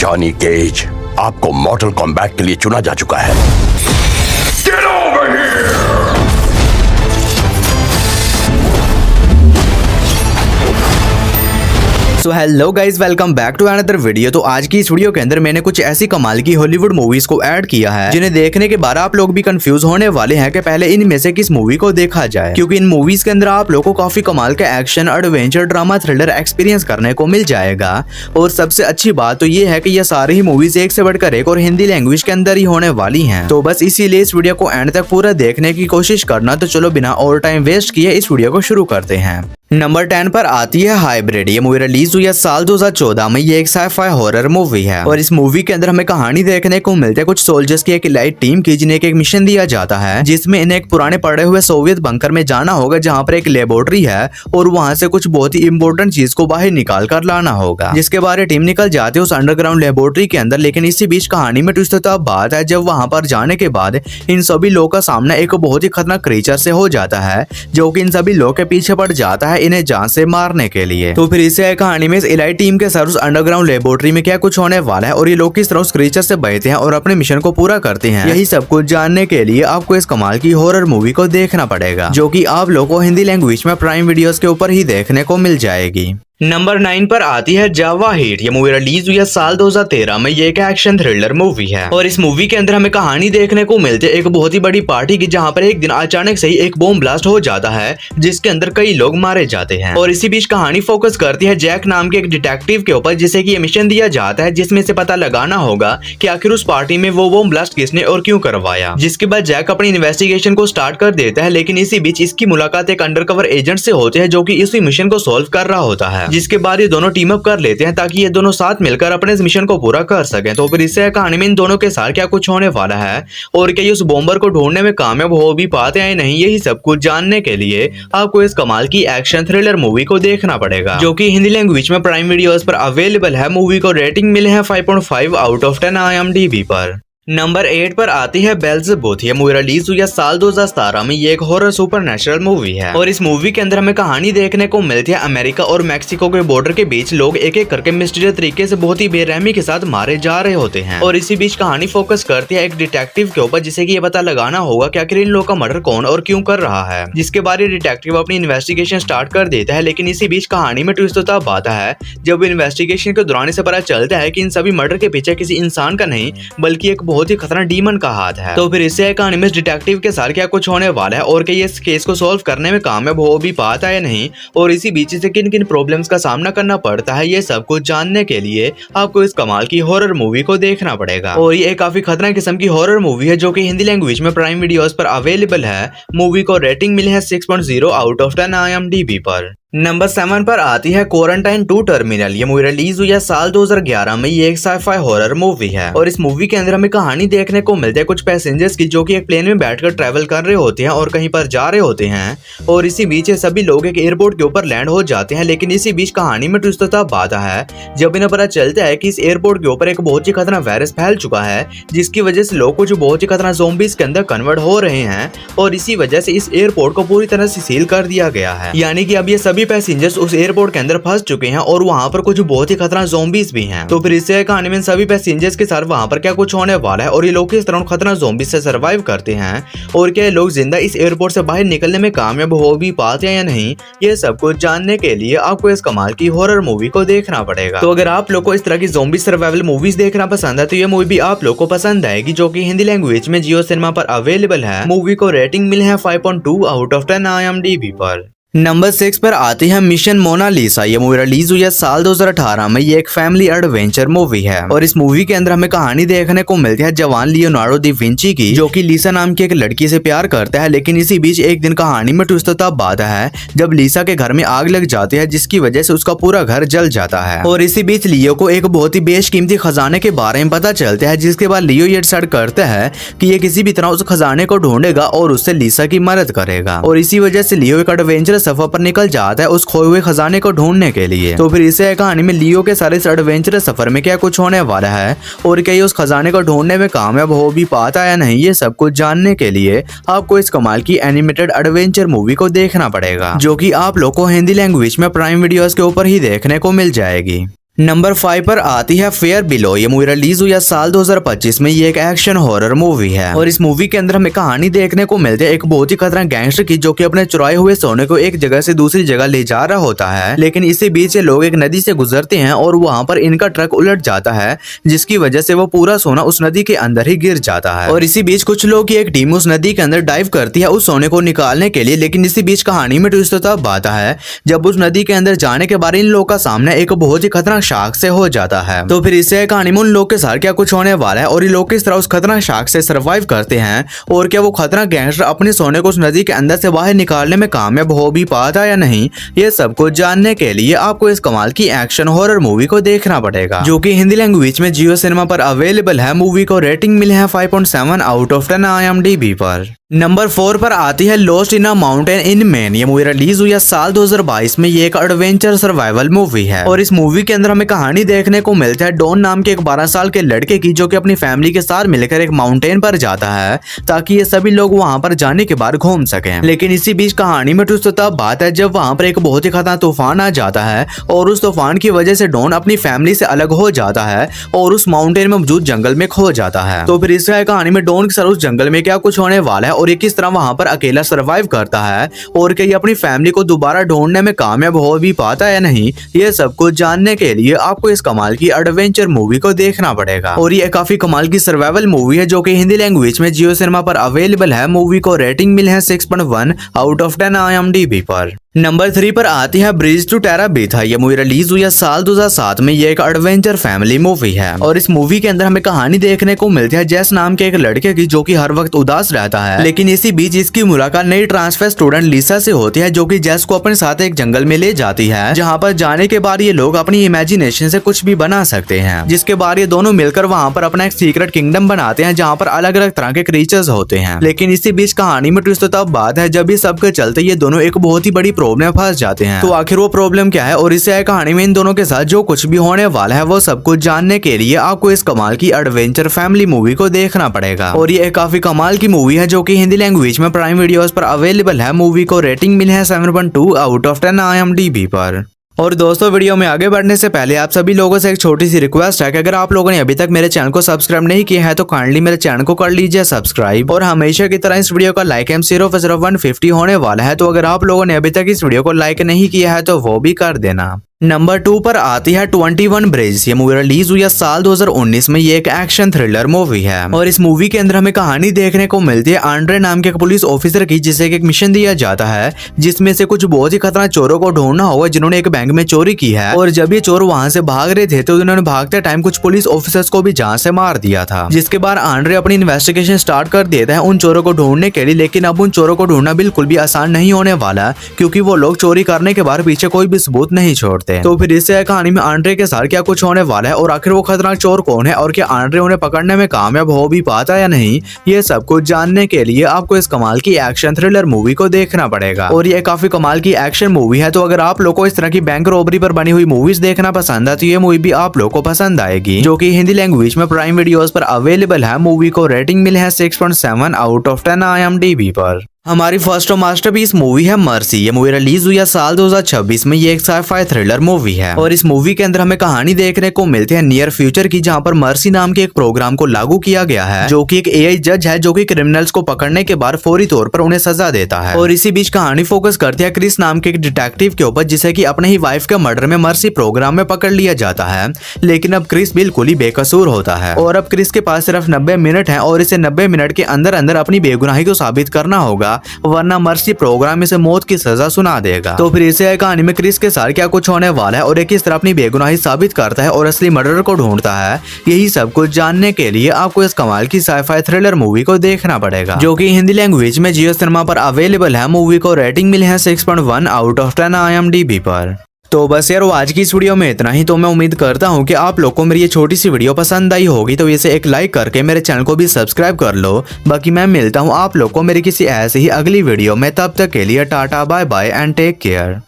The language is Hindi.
जॉनी केज आपको मॉर्टल कॉम्बैट के लिए चुना जा चुका है। Get over here! So hello guys, welcome back to another video. तो आज की इस वीडियो के अंदर मैंने कुछ ऐसी कमाल की हॉलीवुड मूवीज को ऐड किया है जिन्हें देखने के बाद आप लोग भी कंफ्यूज होने वाले हैं कि पहले इनमें से किस मूवी को देखा जाए, क्योंकि इन मूवीज के अंदर आप लोगों को काफी कमाल का action, adventure, drama, thriller experience करने को मिल जाएगा। और सबसे अच्छी बात तो ये है कि ये सारी ही मूवीज एक से बढ़कर एक और हिंदी लैंग्वेज के अंदर ही होने वाली है। तो बस इसीलिए इस वीडियो को एंड तक पूरा देखने की कोशिश करना। तो चलो बिना और टाइम वेस्ट किए इस वीडियो को शुरू करते हैं। नंबर 10 पर आती है हाइब्रिड। ये मूवी रिलीज हुई है साल 2014 में। ये एक साइफाई हॉरर मूवी है और इस मूवी के अंदर हमें कहानी देखने को मिलती है कुछ सोल्जर्स की एक इलाइट टीम की, जिन्हें एक मिशन दिया जाता है जिसमें इन्हें एक पुराने पड़े हुए सोवियत बंकर में जाना होगा, जहाँ पर एक लेबोरेटरी है और वहाँ से कुछ बहुत ही इंपॉर्टेंट चीज को बाहर निकाल कर लाना होगा, जिसके बारे टीम निकल जाती है उस अंडरग्राउंड लेबोरेटरी के अंदर। लेकिन इसी बीच कहानी में ट्विस्ट तब बात है जब वहाँ पर जाने के बाद इन सभी लोगों का सामना एक बहुत ही खतरनाक क्रीचर से हो जाता है, जो कि इन सभी लोगों के पीछे पड़ जाता है इन्हें जान से मारने के लिए। तो फिर इसे कहानी में इस इलाइट टीम के साथ उस अंडरग्राउंड लेबोरेटरी में क्या कुछ होने वाला है और ये लोग किस तरह उस क्रीचर से बचते हैं और अपने मिशन को पूरा करते हैं, यही सब कुछ जानने के लिए आपको इस कमाल की हॉरर मूवी को देखना पड़ेगा, जो कि आप लोगों को हिंदी लैंग्वेज में प्राइम वीडियोस के ऊपर ही देखने को मिल जाएगी। नंबर 9 पर आती है जावा हिट। ये मूवी रिलीज हुई है साल 2013 में। ये एक एक्शन थ्रिलर मूवी है और इस मूवी के अंदर हमें कहानी देखने को मिलती है एक बहुत ही बड़ी पार्टी की, जहाँ पर एक दिन अचानक से ही एक बॉम्ब ब्लास्ट हो जाता है जिसके अंदर कई लोग मारे जाते हैं। और इसी बीच कहानी फोकस करती है जैक नाम के एक डिटेक्टिव के ऊपर, जिसे कि ये मिशन दिया जाता है जिसमें से पता लगाना होगा कि आखिर उस पार्टी में वो बॉम्ब ब्लास्ट किसने और क्यों करवाया। जिसके बाद जैक अपनी इन्वेस्टिगेशन को स्टार्ट कर देता है, लेकिन इसी बीच इसकी मुलाकात एक अंडरकवर एजेंट से होती है जो कि इसी मिशन को सॉल्व कर रहा होता है। जिसके बाद ये दोनों टीम अप कर लेते हैं ताकि ये दोनों साथ मिलकर अपने इस मिशन को पूरा कर सकें। तो फिर इससे कहानी में इन दोनों के साथ क्या कुछ होने वाला है और क्या ये उस बॉम्बर को ढूंढने में कामयाब हो भी पाते हैं नहीं, यही सब कुछ जानने के लिए आपको इस कमाल की एक्शन थ्रिलर मूवी को देखना पड़ेगा, जो कि हिंदी लैंग्वेज में प्राइम वीडियोस पर अवेलेबल है। मूवी को रेटिंग मिले हैं 5.5 आउट ऑफ 10 IMDb पर। नंबर 8 पर आती है बेल्ज़ेबुथ। ये मूवी रिलीज हुई है साल 2017 में। ये एक हॉरर सुपरनैचुरल मूवी है और इस मूवी के अंदर हमें कहानी देखने को मिलती है अमेरिका और मैक्सिको के बॉर्डर के बीच लोग एक एक करके मिस्टीरियस तरीके से बहुत ही बेरहमी के साथ मारे जा रहे होते हैं। और इसी बीच कहानी फोकस करती है एक डिटेक्टिव के ऊपर, जिसे कि ये पता लगाना होगा कि आखिर इन लोगों का मर्डर कौन और क्यों कर रहा है। जिसके बाद डिटेक्टिव अपनी इन्वेस्टिगेशन स्टार्ट कर देता है, लेकिन इसी बीच कहानी में ट्विस्ट तब आता है जब इन्वेस्टिगेशन के दौरान इसे पता चलता है कि इन सभी मर्डर के पीछे किसी इंसान का नहीं बल्कि एक बहुत ही खतरनाक डीमन का हाथ है। तो फिर इससे कहानी में डिटेक्टिव के साथ क्या कुछ होने वाला है और क्या ये इस केस को सॉल्व करने में कामयाब हो भी पाता है नहीं, और इसी बीच से किन किन प्रॉब्लम्स का सामना करना पड़ता है, ये सब कुछ जानने के लिए आपको इस कमाल की हॉरर मूवी को देखना पड़ेगा। और ये काफी खतरनाक किस्म की हॉरर मूवी है जो कि हिंदी लैंग्वेज में प्राइम वीडियोस पर अवेलेबल है। मूवी को रेटिंग मिली है 6.0 आउट ऑफ 10 IMDb पर। नंबर 7 पर आती है क्वारंटाइन 2 टर्मिनल। ये मूवी रिलीज हुई है साल 2011 में। ये एक साइफाई हॉरर मूवी है और इस मूवी के अंदर हमें कहानी देखने को मिलती है कुछ पैसेंजर्स की, जो कि एक प्लेन में बैठकर ट्रैवल कर रहे होते हैं और कहीं पर जा रहे होते हैं। और इसी बीच सभी लोग एक एयरपोर्ट के ऊपर लैंड हो जाते हैं, लेकिन इसी बीच कहानी में ट्विस्ट तब आता है जब इन्हें पता चलता है कि इस एयरपोर्ट के ऊपर एक बहुत ही खतरनाक वायरस फैल चुका है, जिसकी वजह से लोग कुछ बहुत ही खतरनाक ज़ॉम्बीज के अंदर कन्वर्ट हो रहे हैं। और इसी वजह से इस एयरपोर्ट को पूरी तरह से सील कर दिया गया है, यानी कि अब ये सभी पैसेंजर्स उस एयरपोर्ट के अंदर फंस चुके हैं और वहां पर कुछ बहुत ही खतरनाक ज़ॉम्बीज भी हैं। तो फिर इससे कहानी में सभी पैसेंजर्स के साथ वहां पर क्या कुछ होने वाला है और ये लोग किस तरह खतरनाक ज़ॉम्बीज से सर्वाइव करते हैं और क्या लोग जिंदा इस एयरपोर्ट से बाहर निकलने में कामयाब हो भी पाते हैं या नहीं, ये सब कुछ जानने के लिए आपको इस कमाल की हॉरर मूवी को देखना पड़ेगा। तो अगर आप लोग को इस तरह की ज़ॉम्बी सर्वाइवल मूवीज देखना पसंद है तो ये मूवी भी आप लोग को पसंद आएगी, जो कि हिंदी लैंग्वेज में जियो सिनेमा पर अवेलेबल है। मूवी को रेटिंग मिले है 5.2 आउट ऑफ 10 IMDb पर। नंबर 6 पर आती है मिशन मोनालिसा। ये मूवी रिलीज हुई है साल 2018 में। ये एक फैमिली एडवेंचर मूवी है और इस मूवी के अंदर हमें कहानी देखने को मिलती है जवान लियोनार्डो दी विंची की, जो कि लीसा नाम की एक लड़की से प्यार करता है। लेकिन इसी बीच एक दिन कहानी में ट्विस्ट तब आता है जब लीसा के घर में आग लग जाती है, जिसकी वजह से उसका पूरा घर जल जाता है। और इसी बीच लियो को एक बहुत ही बेशकीमती खजाने के बारे में पता चलता है, जिसके बाद लियो ये डिसाइड करता है कि ये किसी भी तरह उस खजाने को ढूंढेगा और उससे लीसा की मदद करेगा। और इसी वजह से लियो एक एडवेंचर सफर पर निकल जाता है उस खोए हुए खजाने को ढूंढने के लिए। तो फिर इसे कहानी में लियो के सारे इस एडवेंचरस सफर में क्या कुछ होने वाला है और क्या उस खजाने को ढूंढने में कामयाब हो भी पाता है या नहीं, ये सब कुछ जानने के लिए आपको इस कमाल की एनिमेटेड एडवेंचर मूवी को देखना पड़ेगा, जो कि आप लोग को हिंदी लैंग्वेज में प्राइम वीडियोस के ऊपर ही देखने को मिल जाएगी। नंबर 5 पर आती है फेयर बिलो। ये मूवी रिलीज हुई है साल 2025 में। ये एक एक्शन हॉरर मूवी है और इस मूवी के अंदर हमें कहानी देखने को मिलती है एक बहुत ही खतरनाक गैंगस्टर की, जो कि अपने चुराए हुए सोने को एक जगह से दूसरी जगह ले जा रहा होता है। लेकिन इसी बीच ये लोग एक नदी से गुजरते हैं और वहाँ पर इनका ट्रक उलट जाता है, जिसकी वजह से वो पूरा सोना उस नदी के अंदर ही गिर जाता है। और इसी बीच कुछ लोग की एक टीम उस नदी के अंदर डाइव करती है उस सोने को निकालने के लिए। लेकिन इसी बीच कहानी में ट्विस्ट तब आता है जब उस नदी के अंदर जाने के बाद इन लोगों का सामना एक बहुत ही खतरनाक शार्क से हो जाता है। तो फिर इससे कहानी में उन लोग के साथ क्या कुछ होने वाला है और ये लोग किस तरह उस खतरनाक शार्क से सर्वाइव करते हैं, और क्या वो खतरनाक गैंगस्टर अपने सोने को उस नदी के अंदर से बाहर निकालने में कामयाब हो भी पाता या नहीं, ये सब कुछ जानने के लिए आपको इस कमाल की एक्शन हॉरर मूवी को देखना पड़ेगा, जो कि हिंदी लैंग्वेज में जियो सिनेमा पर अवेलेबल है। मूवी को रेटिंग मिले है 5.7 आउट ऑफ 10 IMDb पर। नंबर 4 पर आती है lost in a mountain in main. ये मूवी रिलीज हुई है साल 2022 में। ये एक एडवेंचर सर्वाइवल मूवी है और इस मूवी के अंदर हमें कहानी देखने को मिलता है डॉन नाम के एक 12 साल के लड़के की, जो कि अपनी फैमिली के साथ मिलकर एक माउंटेन पर जाता है ताकि ये सभी लोग वहां पर जाने के बाद घूम सकें। लेकिन इसी बीच कहानी में ट्विस्ट तब बात है जब वहां पर एक बहुत ही खतरनाक तूफान आ जाता है और उस तूफान की वजह से डॉन अपनी फैमिली से अलग हो जाता है और उस माउंटेन में मौजूद जंगल में खो जाता है। तो फिर इस कहानी में डॉन के साथ उस जंगल में क्या कुछ होने वाला है और ये किस तरह वहां पर अकेला सर्वाइव करता है, और क्या ये अपनी फैमिली को दोबारा ढूंढने में कामयाब हो भी पाता है या नहीं, ये सब कुछ जानने के लिए आपको इस कमाल की एडवेंचर मूवी को देखना पड़ेगा। और ये काफी कमाल की सर्वाइवल मूवी है, जो कि हिंदी लैंग्वेज में जियो सिनेमा पर अवेलेबल है। मूवी को रेटिंग मिले है 6.1 आउट ऑफ 10 IMDb पर। नंबर 3 पर आती है ब्रिज टू टेराबीथा। ये मूवी रिलीज हुई है साल 2007 में। ये एक एडवेंचर फैमिली मूवी है और इस मूवी के अंदर हमें कहानी देखने को मिलती है जैस नाम के एक लड़के की, जो कि हर वक्त उदास रहता है। लेकिन इसी बीच इसकी मुलाकात नई ट्रांसफर स्टूडेंट लिसा से होती है, जो कि जैस को अपने साथ एक जंगल में ले जाती है, जहाँ पर जाने के बाद ये लोग अपनी इमेजिनेशन से कुछ भी बना सकते हैं। जिसके बाद ये दोनों मिलकर वहाँ पर अपना एक सीक्रेट किंगडम बनाते हैं, जहाँ पर अलग अलग तरह के क्रीचर्स होते हैं। लेकिन इसी बीच कहानी में ट्विस्ट तब बात है जब ये सबके चलते ये दोनों एक बहुत ही बड़ी प्रॉब्लम फंस जाते हैं। तो आखिर वो प्रॉब्लम क्या है और इससे कहानी में इन दोनों के साथ जो कुछ भी होने वाला है वो सब कुछ जानने के लिए आपको इस कमाल की एडवेंचर फैमिली मूवी को देखना पड़ेगा। और ये काफी कमाल की मूवी है, जो कि हिंदी लैंग्वेज में प्राइम वीडियोस पर अवेलेबल है। मूवी को रेटिंग मिली है 7.2 आउट ऑफ 10 IMDb पर। और दोस्तों, वीडियो में आगे बढ़ने से पहले आप सभी लोगों से एक छोटी सी रिक्वेस्ट है कि अगर आप लोगों ने अभी तक मेरे चैनल को सब्सक्राइब नहीं किया है तो काइंडली मेरे चैनल को कर लीजिए सब्सक्राइब। और हमेशा की तरह इस वीडियो का लाइक एम 0.150 होने वाला है, तो अगर आप लोगों ने अभी तक इस वीडियो को लाइक नहीं किया है तो वो भी कर देना। नंबर 2 पर आती है 21 ब्रिज। ये मूवी रिलीज हुई है साल 2019 में। ये एक एक्शन थ्रिलर मूवी है और इस मूवी के अंदर हमें कहानी देखने को मिलती है आंड्रे नाम के एक पुलिस ऑफिसर की, जिसे एक मिशन दिया जाता है जिसमें से कुछ बहुत ही खतरनाक चोरों को ढूंढना होगा जिन्होंने एक बैंक में चोरी की है। और जब ये चोर वहां से भाग रहे थे तो उन्होंने भागते टाइम कुछ पुलिस ऑफिसर्स को भी जान से मार दिया था। जिसके बाद आंड्रे अपनी इन्वेस्टिगेशन स्टार्ट कर देता है उन चोरों को ढूंढने के लिए। लेकिन अब उन चोरों को ढूंढना बिल्कुल भी आसान नहीं होने वाला, क्योंकि वो लोग चोरी करने के बाद पीछे कोई भी सबूत नहीं छोड़ते। तो फिर इससे कहानी में आंड्रे के साथ क्या कुछ होने वाला है और आखिर वो खतरनाक चोर कौन है और क्या आंड्रे उन्हें पकड़ने में कामयाब हो भी पाता या नहीं, ये सब कुछ जानने के लिए आपको इस कमाल की एक्शन थ्रिलर मूवी को देखना पड़ेगा। और ये काफी कमाल की एक्शन मूवी है, तो अगर आप लोग को इस तरह की बैंक रॉबरी पर बनी हुई मूवीज देखना पसंद है तो ये मूवी भी आप लोग को पसंद आएगी, जो कि हिंदी लैंग्वेज में प्राइम वीडियोस पर अवेलेबल है। मूवी को रेटिंग मिले है 6.7 आउट ऑफ 10 IMDb पर। हमारी फर्स्ट मास्टरपीस मूवी है मर्सी। ये मूवी रिलीज हुई है साल 2026 में। ये एक साइफाई थ्रिलर मूवी है और इस मूवी के अंदर हमें कहानी देखने को मिलती है नियर फ्यूचर की, जहां पर मर्सी नाम के एक प्रोग्राम को लागू किया गया है, जो कि एक AI जज है जो कि क्रिमिनल्स को पकड़ने के बाद फौरी तौर पर उन्हें सजा देता है। और इसी बीच कहानी फोकस करती है क्रिस नाम के एक डिटेक्टिव के ऊपर, जिसे कि अपने ही वाइफ के मर्डर में मर्सी प्रोग्राम में पकड़ लिया जाता है। लेकिन अब क्रिस बिल्कुल ही बेकसूर होता है और अब क्रिस के पास सिर्फ 90 मिनट है और इसे 90 मिनट के अंदर अंदर अपनी बेगुनाही को साबित करना होगा, वरना मर्सी प्रोग्राम इसे मौत की सजा सुना देगा। तो फिर इसे कहानी में क्रिस के साथ क्या कुछ होने वाला है और ये किस तरह अपनी बेगुनाही साबित करता है और असली मर्डर को ढूंढता है, यही सब कुछ जानने के लिए आपको इस कमाल की साइफाई थ्रिलर मूवी को देखना पड़ेगा, जो कि हिंदी लैंग्वेज में जियो सिनेमा पर अवेलेबल है। मूवी को रेटिंग मिली है 6.1 आउट ऑफ 10 IMDb पर। तो बस यार, आज की इस वीडियो में इतना ही। तो मैं उम्मीद करता हूँ कि आप लोग को मेरी ये छोटी सी वीडियो पसंद आई होगी, तो इसे एक लाइक करके मेरे चैनल को भी सब्सक्राइब कर लो। बाकी मैं मिलता हूँ आप लोग को मेरी किसी ऐसे ही अगली वीडियो में, तब तक के लिए tata bye bye and take care.